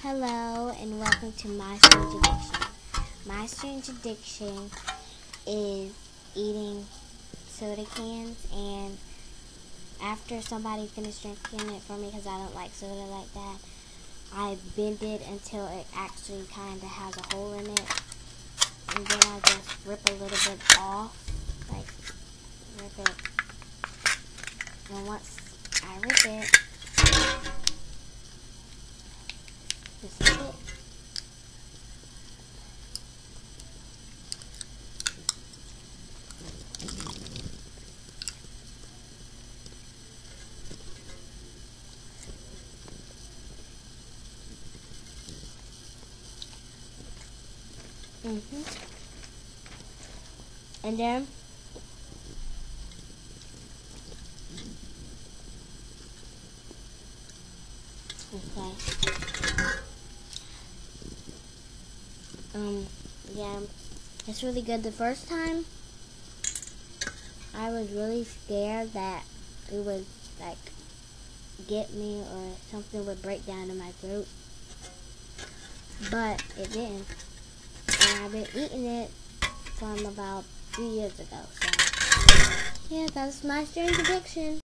Hello and welcome to My Strange Addiction. My strange addiction is eating soda cans, and after somebody finished drinking it for me, because I don't like soda like that, I bend it until it actually kind of has a hole in it, and then I just rip a little bit off, like rip it, and once I rip it, this is it. And then yeah, it's really good. The first time I was really scared that it would like get me or something would break down in my throat, but it didn't. And I've been eating it from about 3 years ago. So yeah, that's my strange addiction.